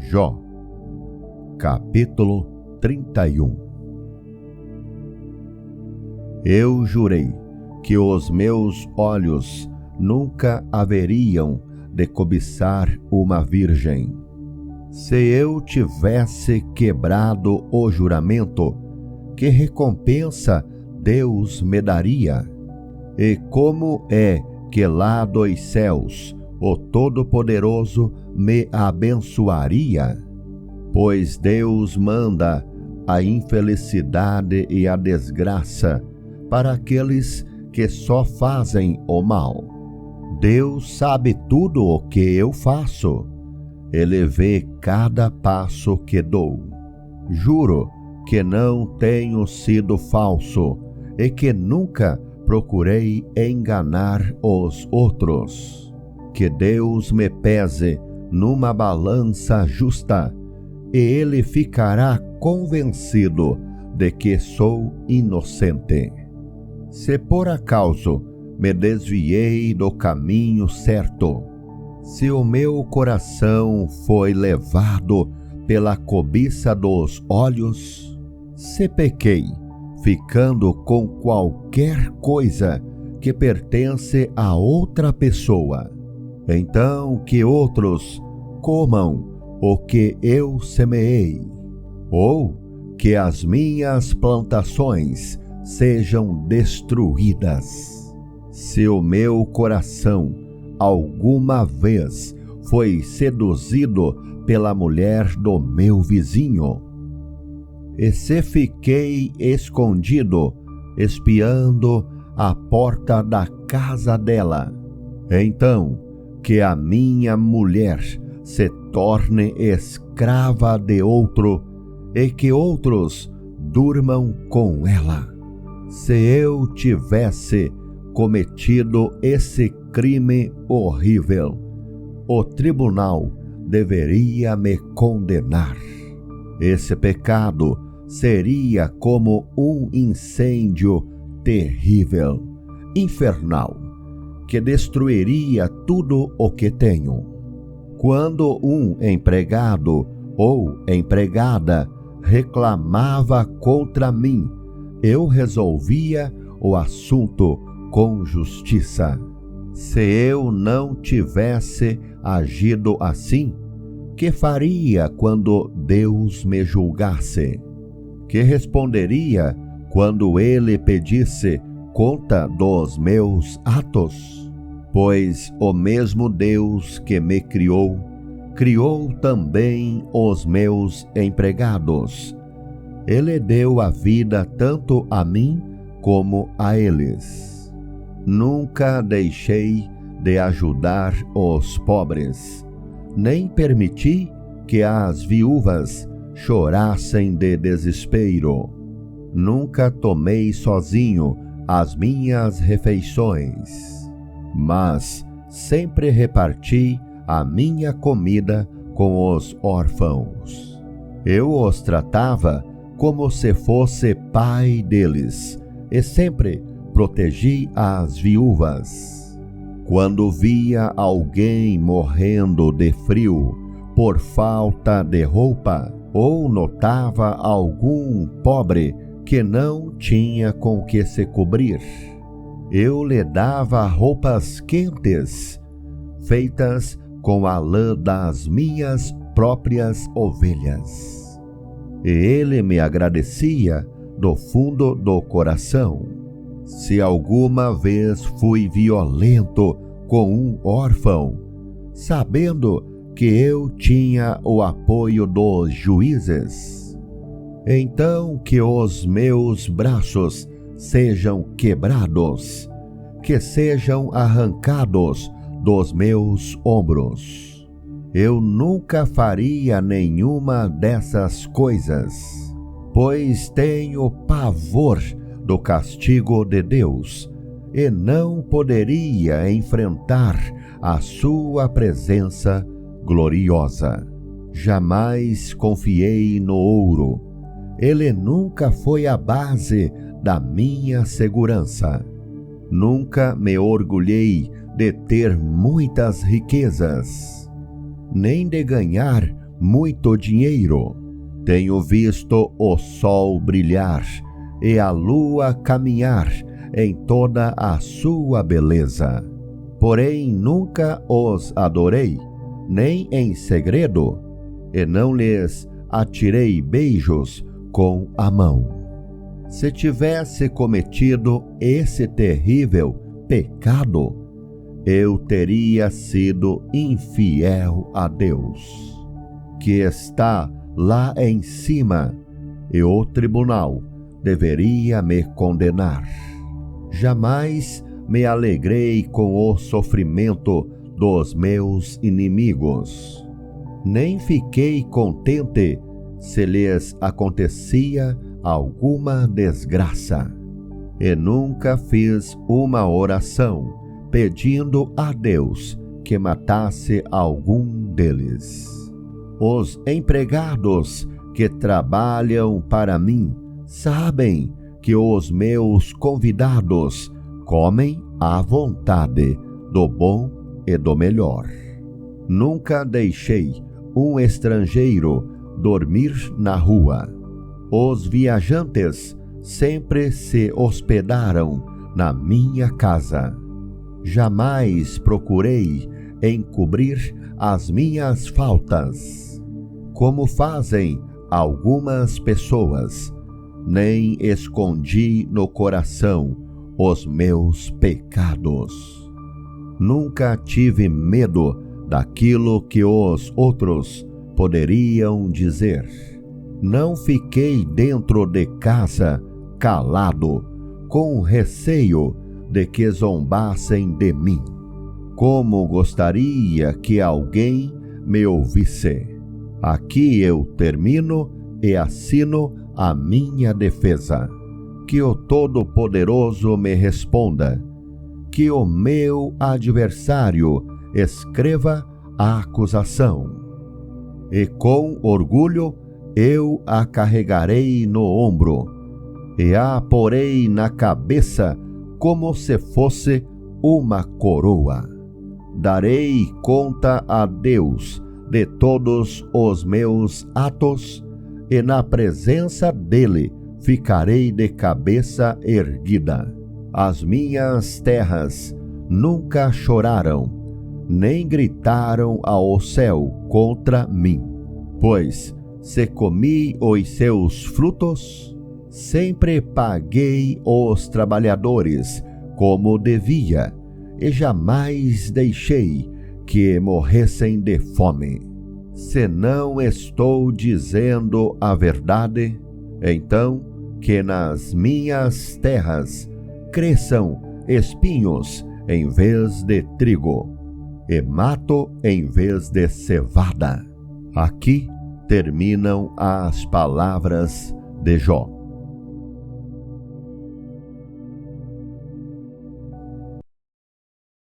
Jó, capítulo 31. Eu jurei que os meus olhos nunca haveriam de cobiçar uma virgem. Se eu tivesse quebrado o juramento, que recompensa Deus me daria? E como é que lá dos céus o Todo-Poderoso me abençoaria? Pois Deus manda a infelicidade e a desgraça para aqueles que só fazem o mal. Deus sabe tudo o que eu faço. Ele vê cada passo que dou. Juro que não tenho sido falso e que nunca procurei enganar os outros. Que Deus me pese numa balança justa, e Ele ficará convencido de que sou inocente. Se por acaso me desviei do caminho certo, se o meu coração foi levado pela cobiça dos olhos, se pequei, ficando com qualquer coisa que pertence a outra pessoa, então que outros comam o que eu semeei, ou que as minhas plantações sejam destruídas. Se o meu coração alguma vez foi seduzido pela mulher do meu vizinho, e se fiquei escondido, espiando a porta da casa dela, então que a minha mulher se torne escrava de outro e que outros durmam com ela. Se eu tivesse cometido esse crime horrível, o tribunal deveria me condenar. Esse pecado seria como um incêndio terrível, infernal, que destruiria tudo o que tenho. Quando um empregado ou empregada reclamava contra mim, eu resolvia o assunto com justiça. Se eu não tivesse agido assim, que faria quando Deus me julgasse? Que responderia quando Ele pedisse conta dos meus atos? Pois o mesmo Deus que me criou, criou também os meus empregados. Ele deu a vida tanto a mim como a eles. Nunca deixei de ajudar os pobres, nem permiti que as viúvas chorassem de desespero. Nunca tomei sozinho as minhas refeições, mas sempre reparti a minha comida com os órfãos. Eu os tratava como se fosse pai deles, e sempre protegi as viúvas. Quando via alguém morrendo de frio por falta de roupa, ou notava algum pobre que não tinha com que se cobrir, eu lhe dava roupas quentes, feitas com a lã das minhas próprias ovelhas. E ele me agradecia do fundo do coração. Se alguma vez fui violento com um órfão, sabendo que eu tinha o apoio dos juízes, então que os meus braços sejam quebrados, que sejam arrancados dos meus ombros. Eu nunca faria nenhuma dessas coisas, pois tenho pavor do castigo de Deus e não poderia enfrentar a sua presença gloriosa. Jamais confiei no ouro. Ele nunca foi a base da minha segurança. Nunca me orgulhei de ter muitas riquezas, nem de ganhar muito dinheiro. Tenho visto o sol brilhar e a lua caminhar em toda a sua beleza. Porém, nunca os adorei, nem em segredo, e não lhes atirei beijos com a mão. Se tivesse cometido esse terrível pecado, eu teria sido infiel a Deus, que está lá em cima, e o tribunal deveria me condenar. Jamais me alegrei com o sofrimento dos meus inimigos, nem fiquei contente se lhes acontecia alguma desgraça, e nunca fiz uma oração pedindo a Deus que matasse algum deles. Os empregados que trabalham para mim sabem que os meus convidados comem à vontade do bom e do melhor. Nunca deixei um estrangeiro dormir na rua. Os viajantes sempre se hospedaram na minha casa. Jamais procurei encobrir as minhas faltas, como fazem algumas pessoas, nem escondi no coração os meus pecados. Nunca tive medo daquilo que os outros poderiam dizer. Não fiquei dentro de casa calado, com receio de que zombassem de mim. Como gostaria que alguém me ouvisse. Aqui eu termino e assino a minha defesa. Que o Todo-Poderoso me responda. Que o meu adversário escreva a acusação. E com orgulho eu a carregarei no ombro, e a porei na cabeça como se fosse uma coroa. Darei conta a Deus de todos os meus atos, e na presença dele ficarei de cabeça erguida. As minhas terras nunca choraram, nem gritaram ao céu contra mim, pois se comi os seus frutos, sempre paguei os trabalhadores como devia, e jamais deixei que morressem de fome. Se não estou dizendo a verdade, então que nas minhas terras cresçam espinhos em vez de trigo, e mato em vez de cevada. Aqui terminam as palavras de Jó.